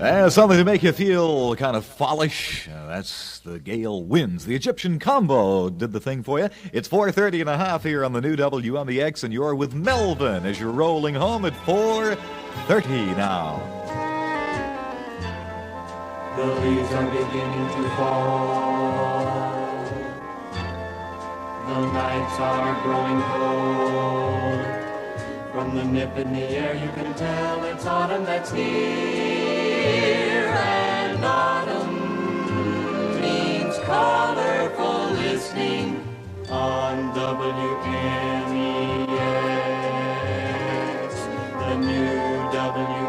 Something to make you feel kind of fallish. That's the Gale Winds. The Egyptian Combo did the thing for you. It's 4:30 and a half here on the new WMEX, and you're with Melvin as you're rolling home at 4:30 now. The leaves are beginning to fall. The nights are growing cold. From the nip in the air you can tell it's autumn that's here. And autumn means colorful listening on WMEX, the new WMEX.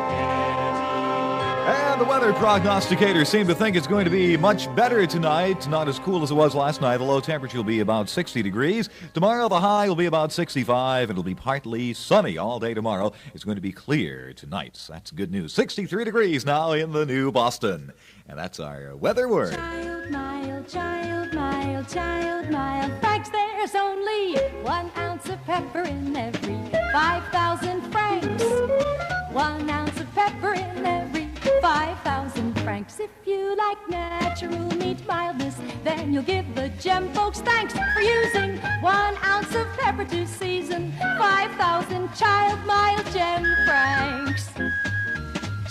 And the weather prognosticators seem to think it's going to be much better tonight. Not as cool as it was last night. The low temperature will be about 60 degrees. Tomorrow, the high will be about 65. It'll be partly sunny all day tomorrow. It's going to be clear tonight. So that's good news. 63 degrees now in the new Boston. And that's our weather word. Child, mild, child, mild, child, mild. Francs, there's only 1 ounce of pepper in every 5,000 francs. 1 ounce of pepper in every 5,000 francs. If you like natural neat mildness, then you'll give the Gem folks thanks for using 1 ounce of pepper to season 5,000 child mild Gem francs.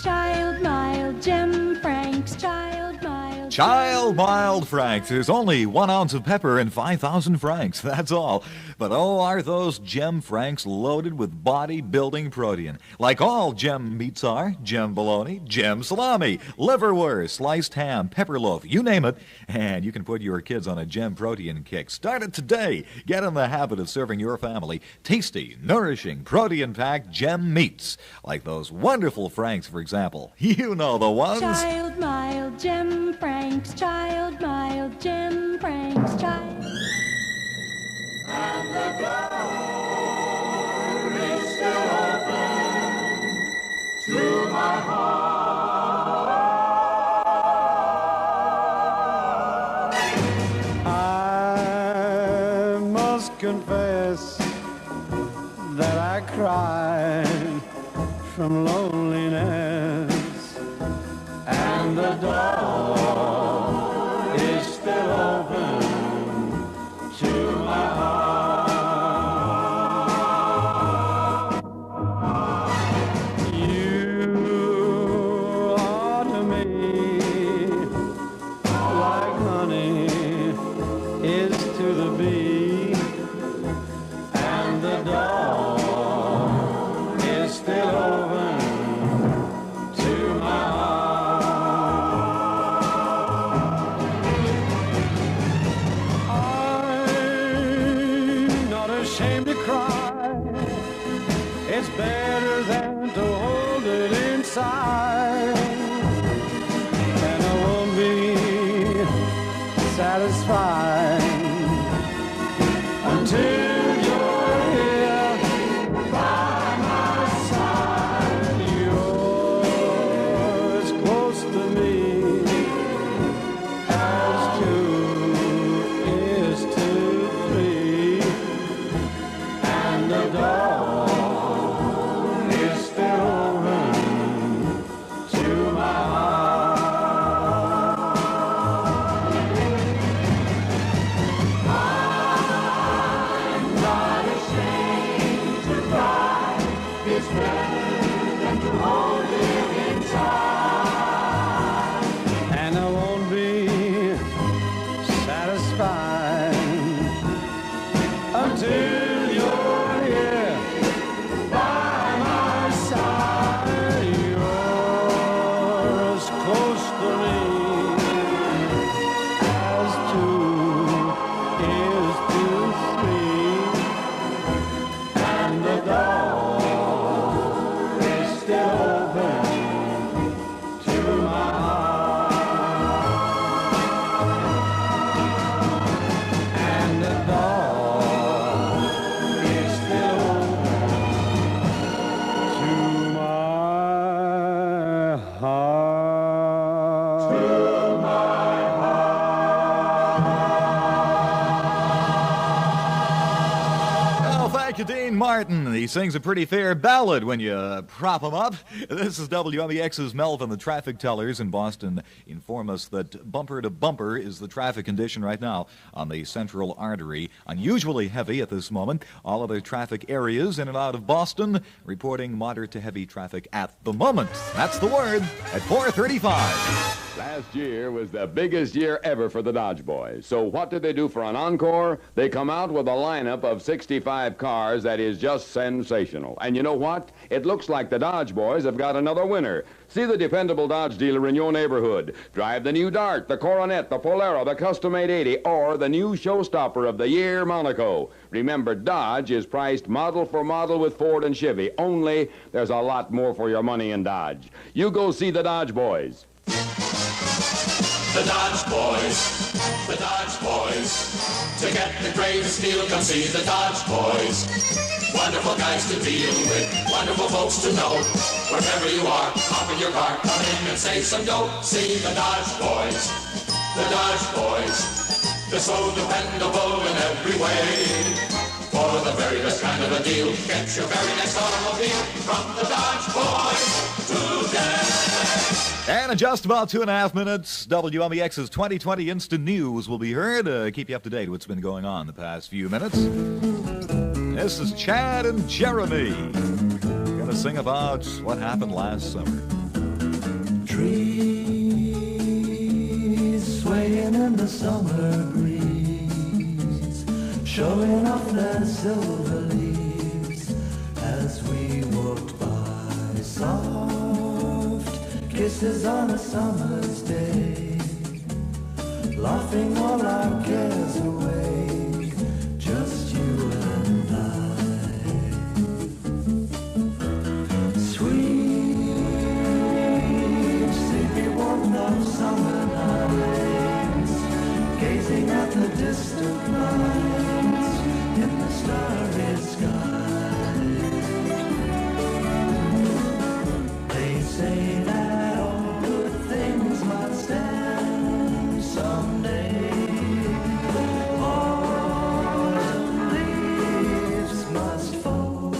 Child mild Gem francs, child mild. Child mild francs. There's only 1 ounce of pepper and 5,000 francs. That's all. But oh, are those Gem francs loaded with body-building protein. Like all Gem meats are. Gem bologna, Gem salami, liverwurst, sliced ham, pepper loaf, you name it. And you can put your kids on a Gem protein kick. Start it today. Get in the habit of serving your family tasty, nourishing, protein-packed Gem meats. Like those wonderful franks, for example. You know the ones. Child mild Gem francs, child mild Gem francs, child. And the door is still open to my heart. I must confess that I cried from loneliness, and the door is still open to my heart. You are to me like honey is to the bee, and the door is still open to my heart. I'm not ashamed to cry. It's better than to hold it inside. And I won't be satisfied until you're here by my side. You're as close to me as two is to three, and the door is still open to my heart. I'm you Dean Martin. He sings a pretty fair ballad when you prop him up. This is WMEX's Melvin. The traffic tellers in Boston inform us that bumper to bumper is the traffic condition right now on the Central Artery. Unusually heavy at this moment. All other traffic areas in and out of Boston reporting moderate to heavy traffic at the moment. That's the word at 4:35. Last year was the biggest year ever for the Dodge Boys. So what did they do for an encore? They come out with a lineup of 65 cars that is just sensational. And you know what? It looks like the Dodge Boys have got another winner. See the dependable Dodge dealer in your neighborhood. Drive the new Dart, the Coronet, the Polaro, the Custom 880, or the new showstopper of the year, Monaco. Remember, Dodge is priced model for model with Ford and Chevy. Only there's a lot more for your money in Dodge. You go see the Dodge Boys. The Dodge Boys, the Dodge Boys. To get the greatest deal, come see the Dodge Boys. Wonderful guys to deal with, wonderful folks to know. Wherever you are, hop in your car, come in and save some dough. See the Dodge Boys, the Dodge Boys. They're so dependable in every way. For the very best kind of a deal, get your very next automobile from the Dodge Boys today. And in just about 2.5 minutes, WMEX's 2020 Instant News will be heard. Keep you up to date with what's been going on the past few minutes. This is Chad and Jeremy. Going to sing about what happened last summer. Trees swaying in the summer breeze, showing off their silver leaves as we walked by. Soft kisses on a summer's day, laughing all our cares away, just you and I. Sweet, sleepy warmth of summer nights, gazing at the distant lights in the starry sky. They say that all good things must end someday. Autumn leaves must fall.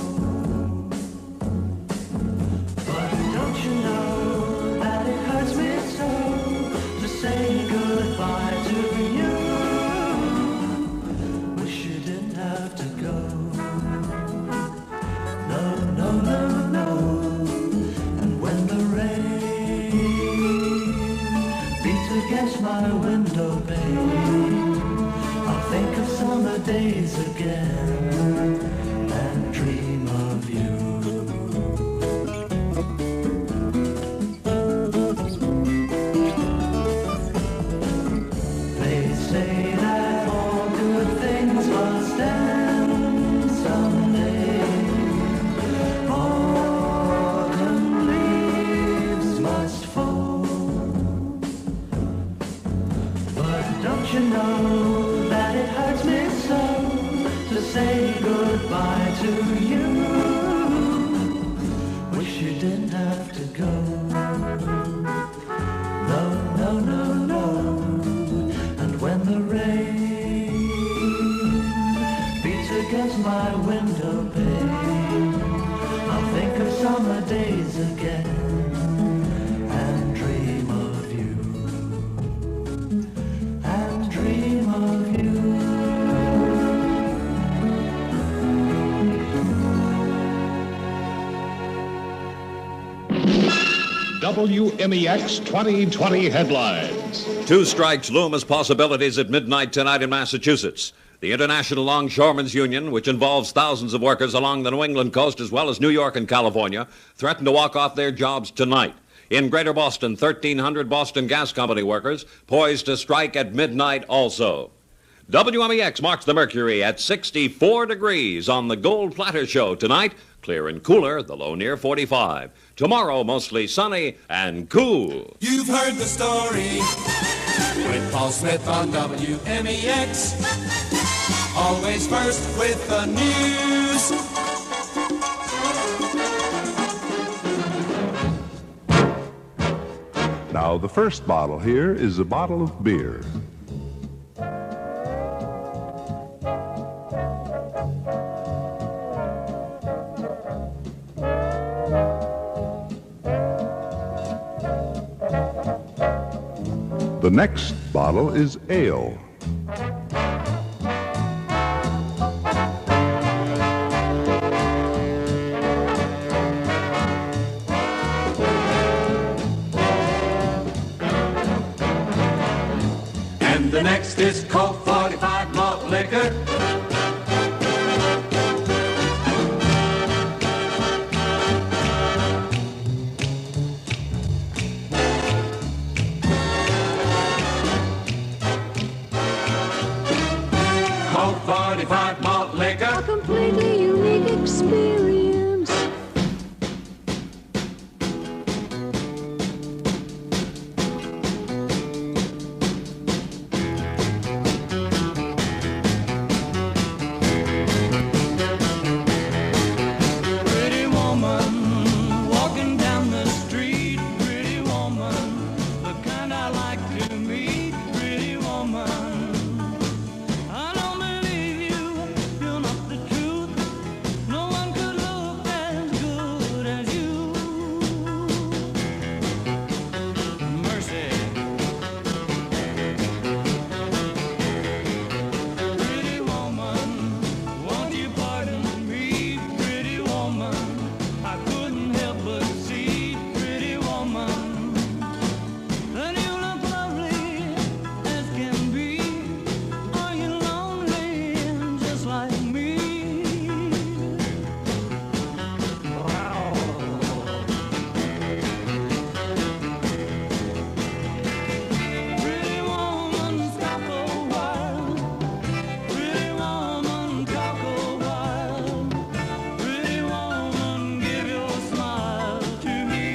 But don't you know that it hurts me so to say goodbye to you? Wish you didn't have to go. No, no, no, no. And when the rain beats against my window pane, I'll think of summer days again and dream of you. They say that all good things must end someday. Autumn leaves must fall. But don't you know that it hurts me so to say goodbye to you? Wish you didn't have to go. No, no, no, no. And when the rain beats against my window pane, I'll think of summer days again and dream of you. And dream of you. WMEX 2020 headlines. Two strikes loom as possibilities at midnight tonight in Massachusetts. The International Longshoremen's Union, which involves thousands of workers along the New England coast as well as New York and California, threatened to walk off their jobs tonight. In Greater Boston, 1,300 Boston Gas Company workers poised to strike at midnight also. WMEX marks the mercury at 64 degrees on the Gold Platter Show tonight. Clear and cooler, the low near 45. Tomorrow, mostly sunny and cool. You've heard the story with Paul Smith on WMEX. Always first with the news. Now, the first bottle here is a bottle of beer. next bottle is ale. And the next is Colt 45 malt liquor. Colt 45 malt liquor. A completely unique experience. Pretty woman walking down the street. Pretty woman, the kind I like to meet. Pretty woman, I don't believe you. You're not the truth. No one could look as good as you. Mercy. Pretty woman, won't you pardon me? Pretty woman, I couldn't help but see. Pretty woman, that you look lovely as can be. Are you lonely just like me? Wow. Pretty woman, stop a while. Pretty woman, talk a while. Pretty woman, give your smile to me.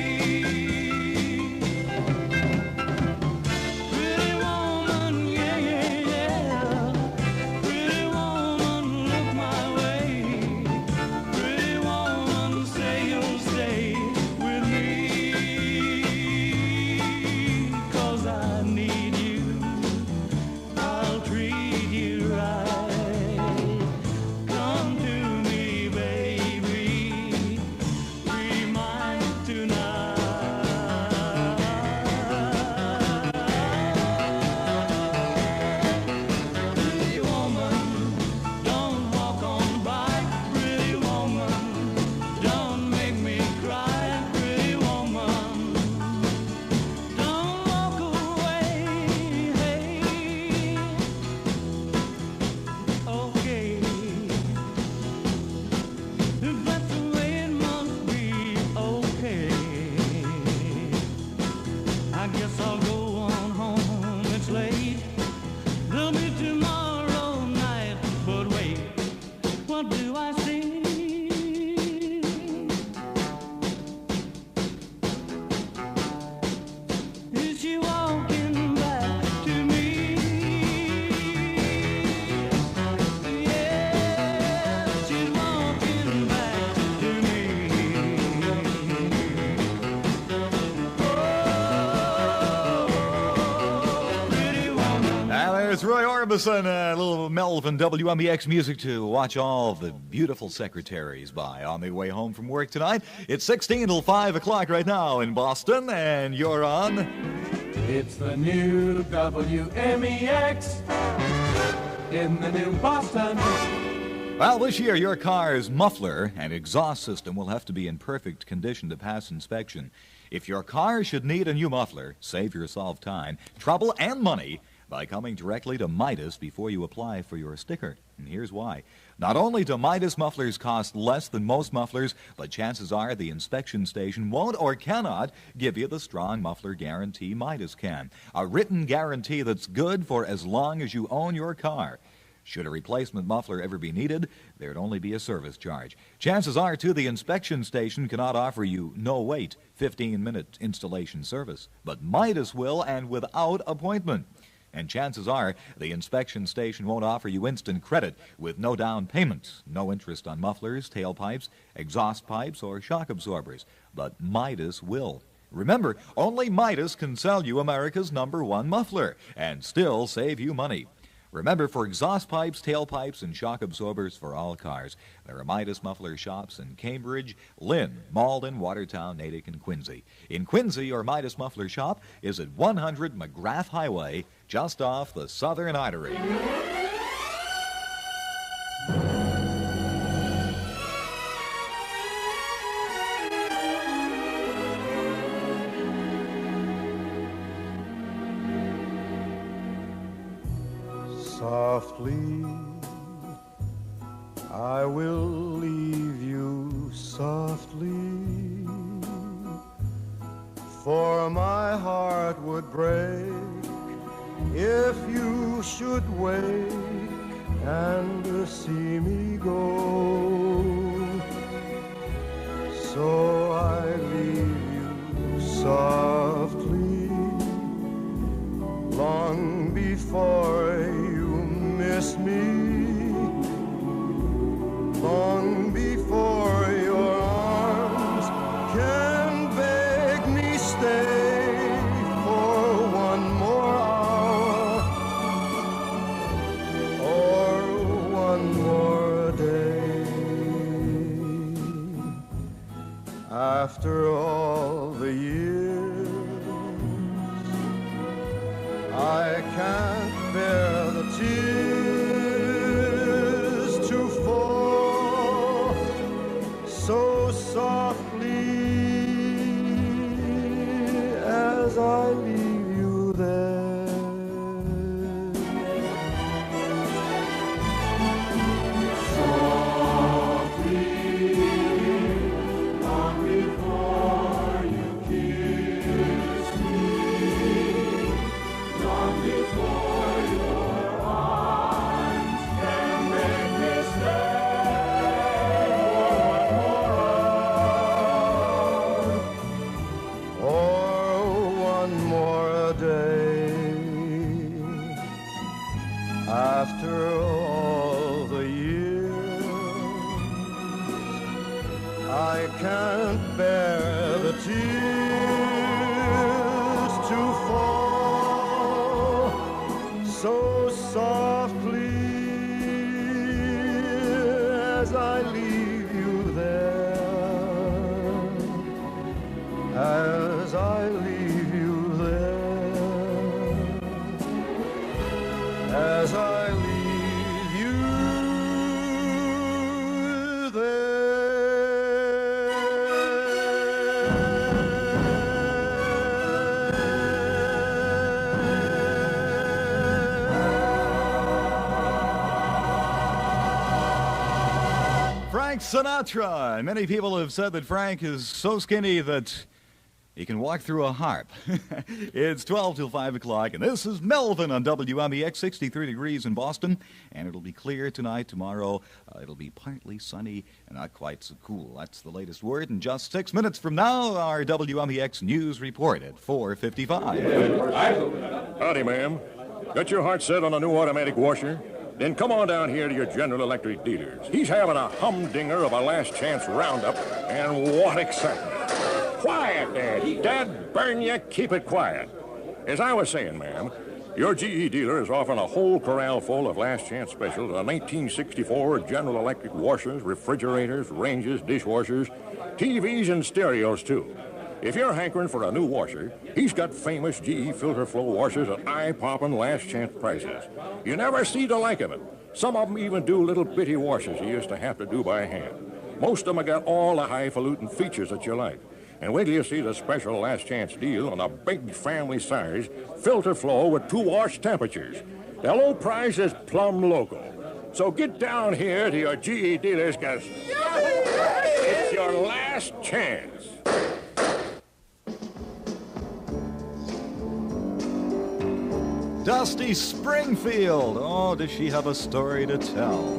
Pretty woman, yeah, yeah, yeah. Pretty woman, look my way. Pretty woman, say you'll stay with me. 'Cause I need you. I'll treat you right. Come to me, baby. Be mine tonight. Pretty woman, don't walk on by. Pretty woman, don't make me cry. Pretty woman, don't walk away. Hey, okay. If that's the way it must be, okay. I guess I'll go on home. It's late. There'll be tomorrow night. But wait, what do I see? Is she walking back to me? Yes, she's walking back to me. Oh, pretty woman. There's Roy Orbison, a little Melvin WMEX music to watch all the beautiful secretaries by on their way home from work tonight. It's 16 till 5 o'clock right now in Boston, and you're on. It's the new WMEX in the new Boston. Well, this year your car's muffler and exhaust system will have to be in perfect condition to pass inspection. If your car should need a new muffler, save yourself time, trouble, and money by coming directly to Midas before you apply for your sticker. And here's why. Not only do Midas mufflers cost less than most mufflers, but chances are the inspection station won't or cannot give you the strong muffler guarantee Midas can. A written guarantee that's good for as long as you own your car. Should a replacement muffler ever be needed, there'd only be a service charge. Chances are, too, the inspection station cannot offer you no-wait, 15-minute installation service. But Midas will, and without appointment. And chances are the inspection station won't offer you instant credit with no down payment, no interest on mufflers, tailpipes, exhaust pipes, or shock absorbers. But Midas will. Remember, only Midas can sell you America's #1 muffler and still save you money. Remember, for exhaust pipes, tailpipes, and shock absorbers for all cars, there are Midas Muffler shops in Cambridge, Lynn, Malden, Watertown, Natick, and Quincy. In Quincy, your Midas Muffler shop is at 100 McGrath Highway, just off the Southern Artery. Softly, I will leave you softly, for my heart would break if you should wake and see me go. So I leave you softly, long before you miss me, long before your arms can beg me stay for one more hour or one more day. After all the years, I can't bear the tears to fall so softly as I leave you there. Softly, long before you kiss me, long before your arms can make me stay for one more hour or one more day. After all the years, I can't bear the tears to fall so softly as I leave you there, as I leave you there, as I leave you Frank Sinatra. Many people have said that Frank is so skinny that he can walk through a harp. It's 12 till 5 o'clock, and this is Melvin on WMEX, 63 degrees in Boston, and it'll be clear tonight. Tomorrow, it'll be partly sunny and not quite so cool. That's the latest word. In just 6 minutes from now, our WMEX News Report at 4:55. Howdy, ma'am. Got your heart set on a new automatic washer? Then come on down here to your General Electric dealers. He's having a humdinger of a last chance roundup, and what excitement. Quiet there. Dad burn you, keep it quiet. As I was saying, ma'am, your GE dealer is offering a whole corral full of last chance specials on 1964 General Electric washers, refrigerators, ranges, dishwashers, TVs, and stereos, too. If you're hankering for a new washer, he's got famous GE filter flow washers at eye-popping last chance prices. You never see the like of it. Some of them even do little bitty washers you used to have to do by hand. Most of them have got all the highfalutin features that you like. And wait till you see the special last chance deal on a big family size filter flow with 2 wash temperatures. The low price is plumb local. So get down here to your GE dealers, because it's your last chance. Dusty Springfield. Oh, does she have a story to tell?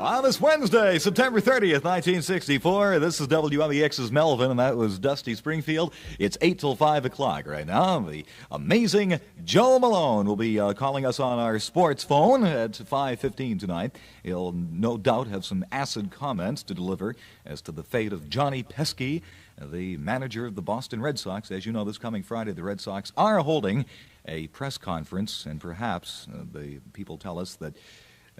On this Wednesday, September 30th, 1964, this is WMEX's Melvin, and that was Dusty Springfield. It's 8 till 5 o'clock right now. The amazing Joe Malone will be calling us on our sports phone at 5:15 tonight. He'll no doubt have some acid comments to deliver as to the fate of Johnny Pesky, the manager of the Boston Red Sox. As you know, this coming Friday, the Red Sox are holding a press conference, and perhaps the people tell us that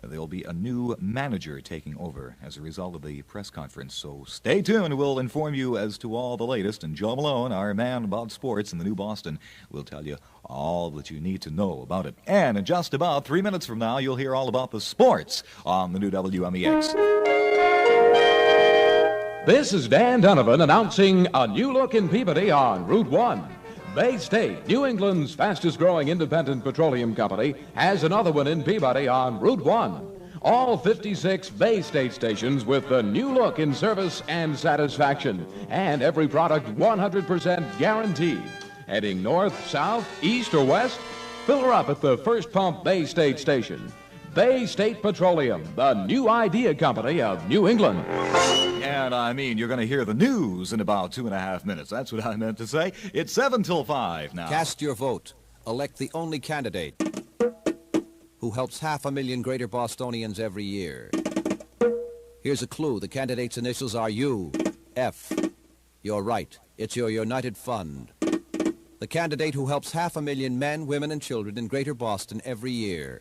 there will be a new manager taking over as a result of the press conference. So stay tuned. We'll inform you as to all the latest. And Joe Malone, our man about sports in the new Boston, will tell you all that you need to know about it. And in just about 3 minutes from now, you'll hear all about the sports on the new WMEX. This is Dan Donovan announcing a new look in Peabody on Route 1. Bay State, New England's fastest-growing independent petroleum company, has another one in Peabody on Route 1. All 56 Bay State stations with the new look in service and satisfaction, and every product 100% guaranteed. Heading north, south, east, or west? Fill her up at the First Pump Bay State station. Bay State Petroleum, the new idea company of New England. And I mean, you're going to hear the news in about 2.5 minutes. That's what I meant to say. It's 7 till 5 now. Cast your vote. Elect the only candidate who helps 500,000 greater Bostonians every year. Here's a clue. The candidate's initials are U.F. You're right. It's your United Fund. The candidate who helps 500,000 men, women, and children in greater Boston every year.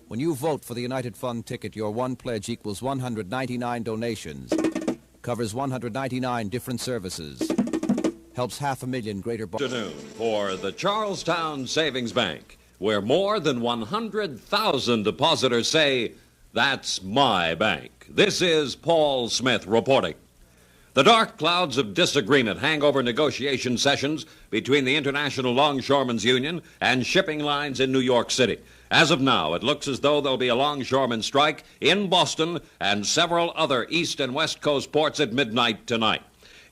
When you vote for the United Fund ticket, your one pledge equals 199 donations, covers 199 different services, helps 500,000 greater Afternoon for the Charlestown Savings Bank, where more than 100,000 depositors say, "That's my bank." This is Paul Smith reporting. The dark clouds of disagreement hang over negotiation sessions between the International Longshoremen's Union and shipping lines in New York City. As of now, it looks as though there'll be a longshoreman strike in Boston and several other East and West Coast ports at midnight tonight.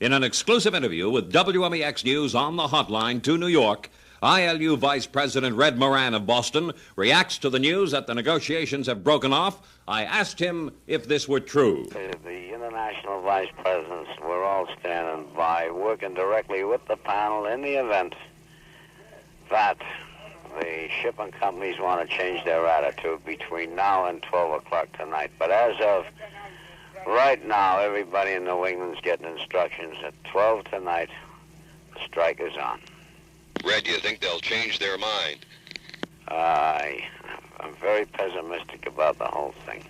In an exclusive interview with WMEX News on the hotline to New York, ILU Vice President Red Moran of Boston reacts to the news that the negotiations have broken off. I asked him if this were true. The international vice presidents were all standing by, working directly with the panel in the event that the shipping companies want to change their attitude between now and 12 o'clock tonight. But as of right now, everybody in New England's getting instructions at 12 tonight. The strike is on. Red, do you think they'll change their mind? I'm very pessimistic about the whole thing.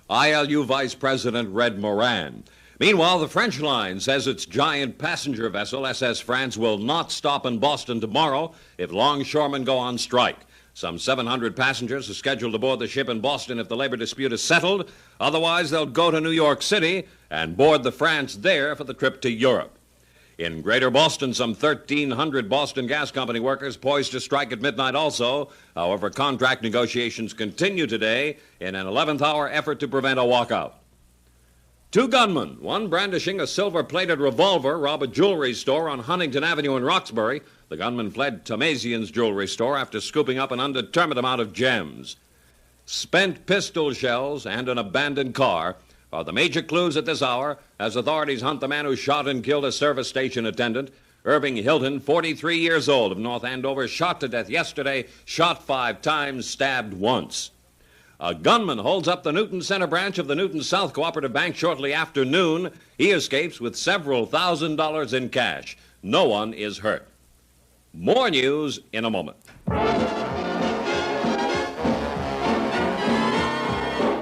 ILU Vice President Red Moran. Meanwhile, the French line says its giant passenger vessel, SS France, will not stop in Boston tomorrow if longshoremen go on strike. Some 700 passengers are scheduled to board the ship in Boston if the labor dispute is settled. Otherwise, they'll go to New York City and board the France there for the trip to Europe. In Greater Boston, some 1,300 Boston Gas Company workers poised to strike at midnight also. However, contract negotiations continue today in an 11th-hour effort to prevent a walkout. Two gunmen, one brandishing a silver-plated revolver, rob a jewelry store on Huntington Avenue in Roxbury. The gunman fled Tomasian's jewelry store after scooping up an undetermined amount of gems. Spent pistol shells and an abandoned car are the major clues at this hour as authorities hunt the man who shot and killed a service station attendant. Irving Hilton, 43 years old, of North Andover, shot to death yesterday, shot 5 times, stabbed once. A gunman holds up the Newton Center branch of the Newton South Cooperative Bank shortly after noon. He escapes with several $1,000s in cash. No one is hurt. More news in a moment.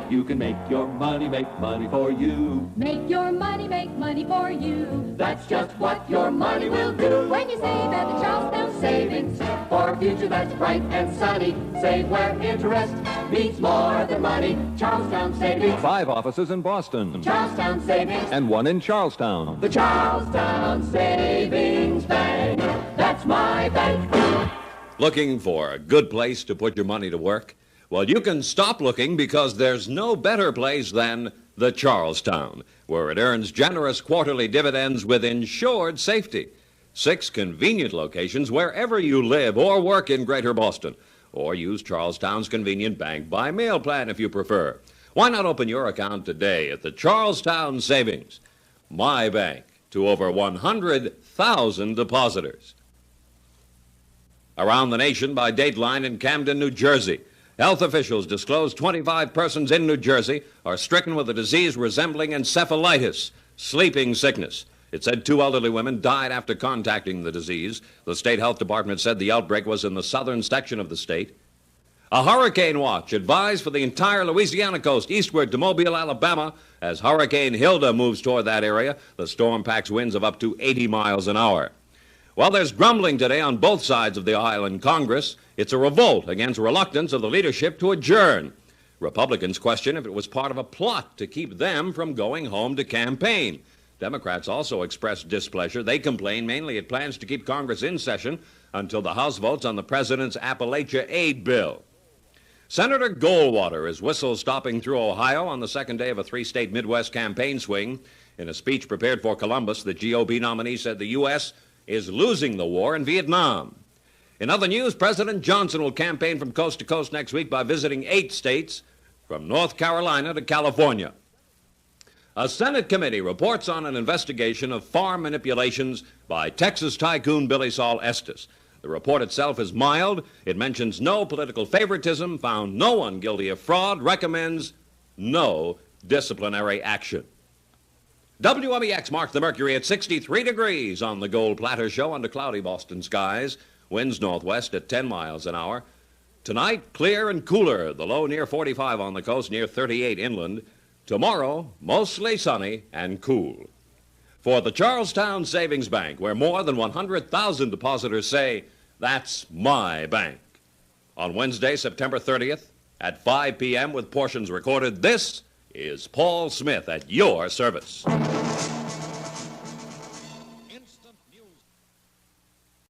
You can make money for you. Make your money make money for you. That's just what your money will do. When you save at the Charlestown Savings, For a future that's bright and sunny, save where interest means more than money. Charlestown Savings. 5 offices in Boston. Charlestown Savings. And 1 in Charlestown. The Charlestown Savings Bank. That's my bank. Looking for a good place to put your money to work? Well, you can stop looking because there's no better place than the Charlestown, where it earns generous quarterly dividends with insured safety. 6 convenient locations wherever you live or work in Greater Boston. Or use Charlestown's convenient bank by mail plan if you prefer. Why not open your account today at the Charlestown Savings, my bank, to over 100,000 depositors? Around the nation by Dateline in Camden, New Jersey, health officials disclose 25 persons in New Jersey are stricken with a disease resembling encephalitis, sleeping sickness. It said 2 elderly women died after contacting the disease. The state health department said the outbreak was in the southern section of the state. A hurricane watch advised for the entire Louisiana coast eastward to Mobile, Alabama, as Hurricane Hilda moves toward that area. The storm packs winds of up to 80 miles an hour. Well, there's grumbling today on both sides of the aisle in Congress. It's a revolt against reluctance of the leadership to adjourn. Republicans question if it was part of a plot to keep them from going home to campaign. Democrats also expressed displeasure. They complain mainly at plans to keep Congress in session until the House votes on the president's Appalachia aid bill. Senator Goldwater is whistle-stopping through Ohio on the second day of a 3-state Midwest campaign swing. In a speech prepared for Columbus, the GOP nominee said the U.S. is losing the war in Vietnam. In other news, President Johnson will campaign from coast to coast next week by visiting 8 states, from North Carolina to California. A Senate committee reports on an investigation of farm manipulations by Texas tycoon Billy Saul Estes. The report itself is mild. It mentions no political favoritism, found no one guilty of fraud, recommends no disciplinary action. WMEX marked the mercury at 63 degrees on the Gold Platter Show under cloudy Boston skies. Winds northwest at 10 miles an hour. Tonight, clear and cooler. The low near 45 on the coast, near 38 inland. Tomorrow, mostly sunny and cool. For the Charlestown Savings Bank, where more than 100,000 depositors say, "That's my bank." On Wednesday, September 30th, at 5 p.m. with portions recorded, this is Paul Smith at your service.